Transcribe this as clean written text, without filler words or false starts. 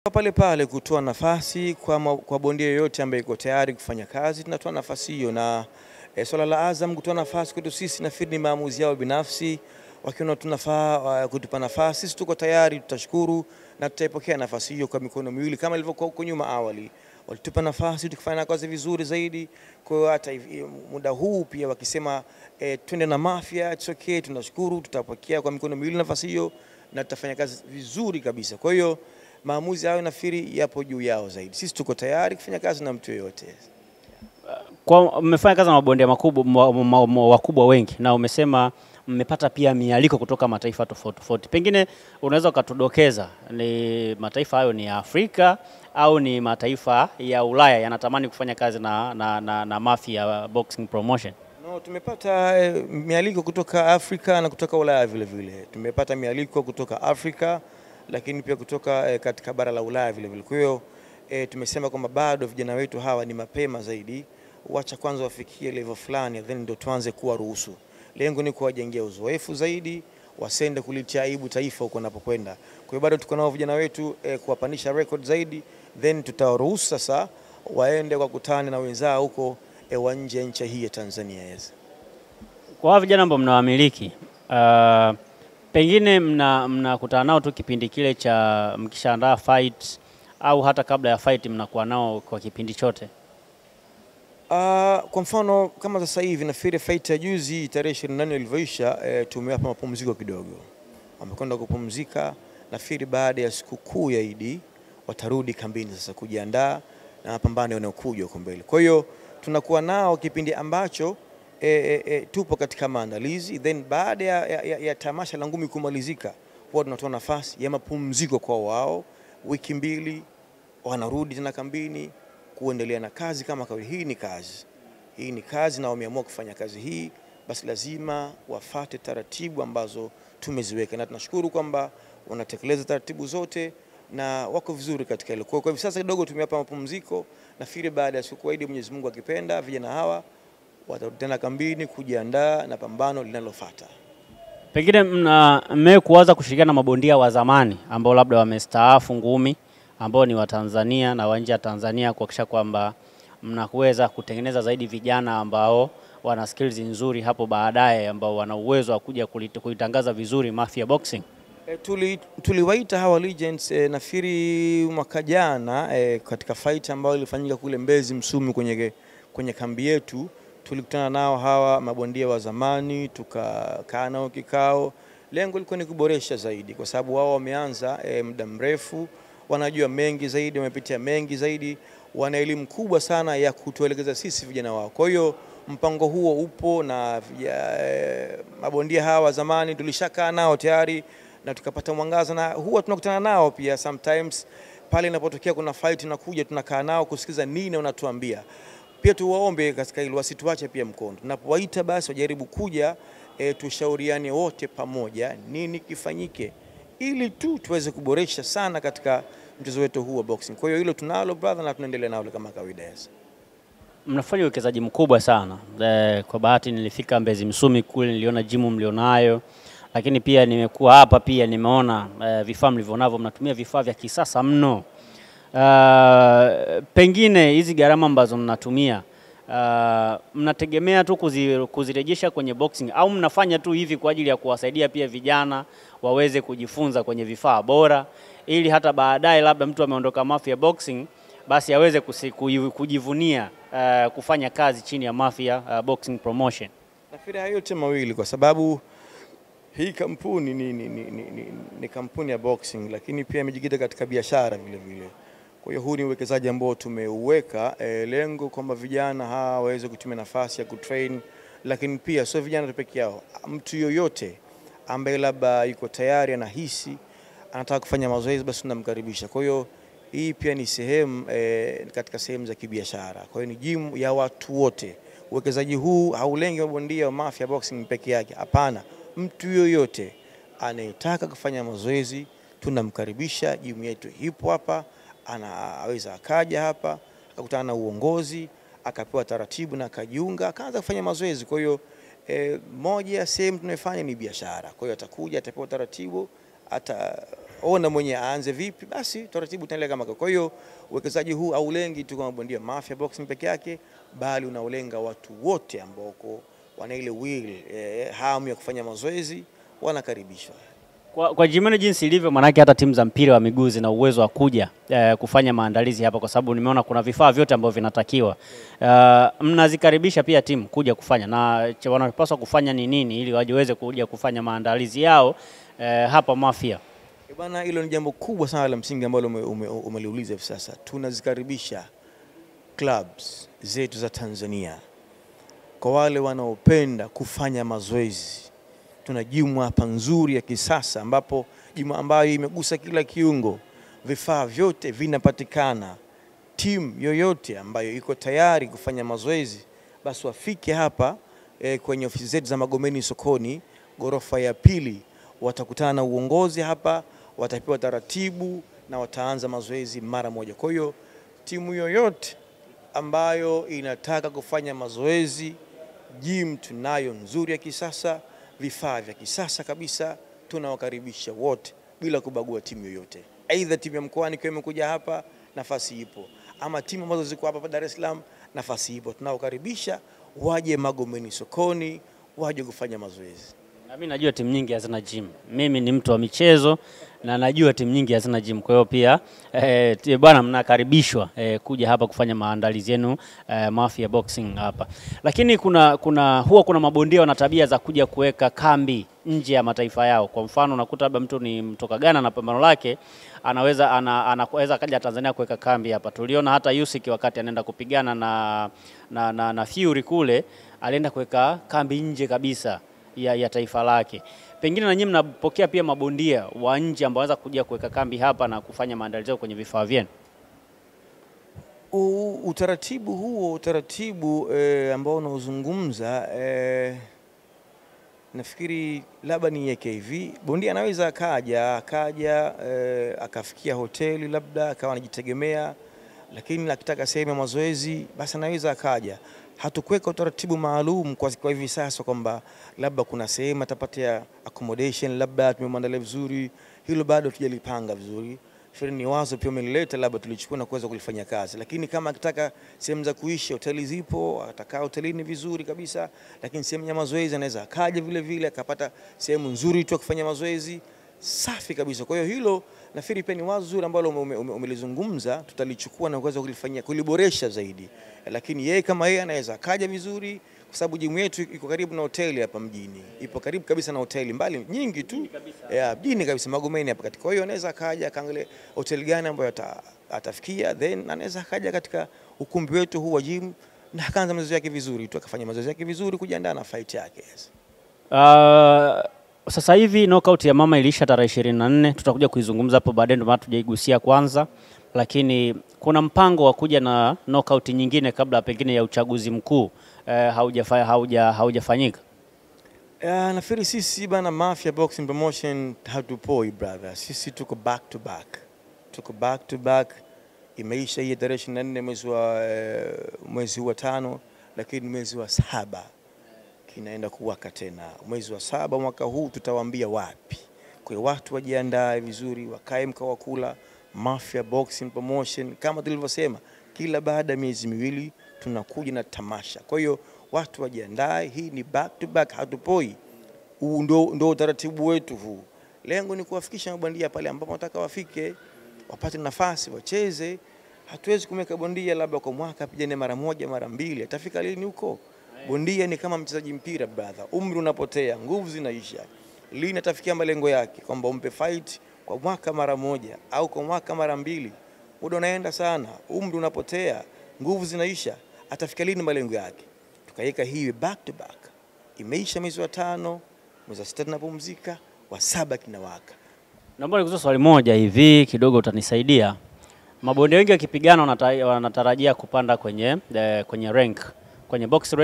Pale pale kutoa nafasi kwa bondia yoyote ambaye yuko tayari kufanya kazi, tunatoa nafasi hiyo. Na swala la Azam kutoa nafasi kwetu sisi nafikiri ni maamuzi yao binafsi. Wakiona tunafaa kutupa nafasi, sisi tuko tayari, tutashukuru na tutaipokea nafasi hiyo kwa mikono miwili kama ilivyokuwa huko nyuma awali. Walitupa nafasi tukifanya kazi vizuri zaidi. Kwa hiyo hata muda huu pia wakisema twende na Mafia, it's okay, tunashukuru, tutapokea kwa mikono miwili nafasi hiyo na tutafanya kazi vizuri kabisa. Kwa hiyo maamuzi hayo nafikiri yapo juu yao zaidi. Sisi tuko tayari kufanya kazi na mtu yoyote. Kwa mmefanya kazi na mabondia wakubwa wengi na umesema mmepata pia mialiko kutoka mataifa tofauti. Pengine unaweza ukatudokeza ni mataifa hayo ni ya Afrika au ni mataifa ya Ulaya yanatamani kufanya kazi na Mafia Boxing Promotion? No, tumepata mialiko kutoka Afrika na kutoka Ulaya vile vile. Tumepata mialiko kutoka Afrika lakini pia kutoka katika bara la Ulaya vile vile. Kwa hiyo tumesema kwamba bado vijana wetu hawa ni mapema zaidi, wacha kwanza wafikie level fulani then ndio tuanze kuwa ruhusu. Lengo ni kuwajengea uzoefu zaidi, wasende kulitia aibu taifa huko wanapokwenda. Kwa hiyo bado tuko nao vijana wetu kuwapandisha record zaidi, then tutawaruhusu sasa waende kwa kutana na wenzao huko wa nje ya nchi hii ya Tanzania. Yes. Kwa vijana ambao mnawamiliki, pengine mnakutana nao tu kipindi kile cha mkishaandaa fight au hata kabla ya fight mnakuwa nao kwa kipindi chote? Kwa mfano kama sasa hivi nafikiri fight ya juzi tarehe 28 ilivyoisha, tumewapa mapumziko kidogo. Wamekwenda kupumzika, nafikiri baada ya siku kuu ya Idi watarudi kambini sasa kujiandaa na mapambano yanayokuja huko mbele. Kwa hiyo tunakuwa nao kipindi ambacho tupo katika maandalizi, then baada ya tamasha la ngumi kumalizika huwa tunatoa nafasi ya mapumziko kwa wao wiki mbili, wanarudi tena kambini kuendelea na kazi kama kawaida. Hii ni kazi na wameamua kufanya kazi hii, basi lazima wafate taratibu ambazo tumeziweka, na tunashukuru kwamba wanatekeleza taratibu zote na wako vizuri katika hilo. Kwa hivi sasa kidogo tumewapa mapumziko, nafikiri baada ya siku ya Idi Mwenyezi Mungu akipenda vijana hawa watarudi tena kambini kujiandaa na pambano linalofuata. Pengine mmekuanza kushirikiana na mabondia wa zamani ambao labda wamestaafu ngumi, ambao ni wa Tanzania na wa nje ya Tanzania, kuhakikisha kwamba mnakuweza kutengeneza zaidi vijana ambao wana skills nzuri hapo baadaye, ambao wana uwezo wa kuja kuitangaza vizuri Mafia Boxing? Tuliwaita hawa legends nafikiri mwaka jana katika fight ambayo ilifanyika kule Mbezi Msumi kwenye kambi yetu. Tulikutana nao hawa mabondia wa zamani, tukakaa nao kikao. Lengo lilikuwa ni kuboresha zaidi kwa sababu wao wameanza muda mrefu, wanajua mengi zaidi, wamepitia mengi zaidi, wana elimu kubwa sana ya kutuelekeza sisi vijana wao. Kwa hiyo mpango huo upo na mabondia hawa zamani tulishakaa nao tayari na tukapata mwangaza, na huwa tunakutana nao pia sometimes pale inapotokea kuna fight inakuja, tunakaa nao kusikiza nini wanatuambia. Pia tuwaombe katika hilo wasituache pia mkono. Tunapowaita basi wajaribu kuja, tushauriane wote pamoja nini kifanyike ili tuweze kuboresha sana katika mchezo wetu huu wa boxing. Kwa hiyo hilo tunalo brother na tunaendelea nalo kama kawaida. Yes. Mnafanya uwekezaji mkubwa sana. Kwa bahati nilifika Mbezi Msumi kule, niliona gym mlionayo, lakini pia nimekuwa hapa pia nimeona vifaa mlivyonavyo, mnatumia vifaa vya kisasa mno. Pengine hizi gharama ambazo mnatumia mnategemea tu kuzirejesha kwenye boxing au mnafanya tu hivi kwa ajili ya kuwasaidia pia vijana waweze kujifunza kwenye vifaa bora, ili hata baadaye labda mtu ameondoka Mafia Boxing basi aweze kujivunia kufanya kazi chini ya Mafia Boxing Promotion? Nafikiri hayo yote mawili, kwa sababu hii kampuni ni kampuni ya boxing lakini pia imejikita katika biashara vile vile. Kwa hiyo huu ni uwekezaji ambao tumeuweka, lengo kwamba vijana hawa waweze kutumia nafasi ya kutrain, lakini pia sio vijana tu peke yao, mtu yoyote ambaye labda yuko tayari anahisi anataka kufanya mazoezi basi tunamkaribisha. Kwa hiyo hii pia ni sehemu katika sehemu za kibiashara. Kwa hiyo ni gym ya watu wote. Uwekezaji huu haulengi mabondia wa Mafia Boxing peke yake, hapana. Mtu yoyote anayetaka kufanya mazoezi tunamkaribisha. Gym yetu ipo hapa, anaweza akaja hapa akakutana na uongozi, akapewa taratibu na akajiunga akaanza kufanya mazoezi. Kwa hiyo moja ya sehemu tunayofanya ni biashara. Kwa hiyo atakuja, atapewa taratibu, ona mwenye aanze vipi, basi taratibu tunaendelea kama. Kwa hiyo uwekezaji huu haulengi tu kwa bondia Mafia Boxing peke yake, bali unaolenga watu wote ambao wana ile will, hamu ya kufanya mazoezi, wanakaribishwa. Kwa Gym jinsi ilivyo, manake hata timu za mpira wa miguu zina uwezo wa kuja kufanya maandalizi hapa, kwa sababu nimeona kuna vifaa vyote ambavyo vinatakiwa. Mnazikaribisha pia timu kuja kufanya, na wanapaswa kufanya ni nini ili waweze kuja kufanya maandalizi yao hapa Mafia? Bwana, hilo ni jambo kubwa sana la msingi ambalo umeliuliza hivi sasa. Tunazikaribisha clubs zetu za Tanzania kwa wale wanaopenda kufanya mazoezi. Tuna gym hapa nzuri ya kisasa ambapo gym ambayo imegusa kila kiungo, vifaa vyote vinapatikana. Timu yoyote ambayo iko tayari kufanya mazoezi basi wafike hapa kwenye ofisi zetu za Magomeni Sokoni, ghorofa ya pili. Watakutana na uongozi hapa, watapewa taratibu na wataanza mazoezi mara moja. Kwa hiyo timu yoyote ambayo inataka kufanya mazoezi, gym tunayo nzuri ya kisasa, vifaa vya kisasa kabisa, tunawakaribisha wote bila kubagua timu yoyote. Aidha timu ya mkoani kwa imekuja hapa, nafasi ipo, ama timu ambazo ziko hapa Dar es Salaam, nafasi ipo. Tunawakaribisha waje Magomeni Sokoni, waje kufanya mazoezi. Mimi najua timu nyingi hazina gym. Mimi ni mtu wa michezo na najua timu nyingi hazina gym. Kwa hiyo pia bwana, mnakaribishwa kuja hapa kufanya maandalizi yenu Mafia Boxing hapa. Lakini kuna mabondia wana tabia za kuja kuweka kambi nje ya mataifa yao. Kwa mfano unakuta labda mtu ni mtoka Ghana na pambano lake anaweza kaja Tanzania kuweka kambi hapa. Tuliona hata Usyk wakati anaenda kupigana na Fury kule, alienda kuweka kambi nje kabisa ya taifa lake. Pengine na nyinyi mnapokea pia mabondia wa nje ambao wanaweza kuja kuweka kambi hapa na kufanya maandalizi kwenye vifaa vyenu? Utaratibu huo ambao unaozungumza, nafikiri labda ni hivi. Bondia anaweza akaja akafikia hoteli, labda akawa anajitegemea, lakini akitaka sehemu ya mazoezi basi anaweza akaja. Hatukuweka utaratibu maalum kwa hivi sasa kwamba labda kuna sehemu atapata accommodation, labda tumemwandalia vizuri. Hilo bado tujalipanga vizuri. Ni wazo pia umelileta, labda tulichukua na kuweza kulifanya kazi. Lakini kama akitaka sehemu za kuishi, hoteli zipo, atakaa hotelini vizuri kabisa. Lakini sehemu ya mazoezi anaweza akaja vile akapata sehemu nzuri tu kufanya mazoezi safi kabisa. Kwa hiyo hilo nafikiri pia ni wazo zuri ambalo umelizungumza, tutalichukua na kuweza kuliboresha zaidi. Lakini yeye kama yeye anaweza akaja vizuri, kwa sababu gym yetu iko karibu na hoteli hapa mjini. Ipo karibu kabisa na hoteli mbali nyingi tu. Mjini kabisa Magomeni hapa katika. Kwa hiyo anaweza akaja akaangalia hoteli gani ambayo atafikia, then anaweza akaja katika ukumbi wetu huu wa gym na akaanza mazoezi yake vizuri tu, akafanya mazoezi yake vizuri kujiandaa na fight yake. Sasa hivi knockout ya mama ilisha tarehe 24, tutakuja kuizungumza hapo baadaye, ndio maana tujaigusia kwanza. Lakini kuna mpango wa kuja na knockout nyingine kabla pengine ya uchaguzi mkuu haujafanyika? Nafikiri sisi bana Mafia Boxing Promotion hatupoi brother. Sisi tuko back to back. Imeisha hii tarehe 24 mwezi wa 5, lakini mwezi wa 7 kinaenda kuwaka tena. Mwezi wa 7 mwaka huu tutawaambia wapi. Kwa hiyo watu wajiandae vizuri, wakae mkao wa kula. Mafia Boxing Promotion kama tulivyosema, kila baada ya miezi miwili tunakuja na tamasha. Kwa hiyo watu wajiandae, hii ni back to back, hatupoi. Ndio utaratibu wetu huu. Lengo ni kuwafikisha mabondia pale ambapo wanataka wafike, wapate nafasi wacheze. Hatuwezi kumeka bondia labda kwa mwaka apigane mara moja mara mbili. Atafika lini huko? Bondia ni kama mchezaji mpira brother. Umri unapotea, nguvu zinaisha. Lini atafikia malengo yake kwamba umpe fight kwa mwaka mara moja au kwa mwaka mara mbili? Muda unaenda sana, umri unapotea, nguvu zinaisha. Atafikia lini malengo yake? Tukaweka hii back to back. Imeisha mwezi wa 5, mwezi wa 6 tunapumzika, wa 7 kinawaka. Naomba nikuulize swali moja hivi kidogo, utanisaidia. Mabondia wengi wakipigana wanatarajia kupanda kwenye rank, kwenye box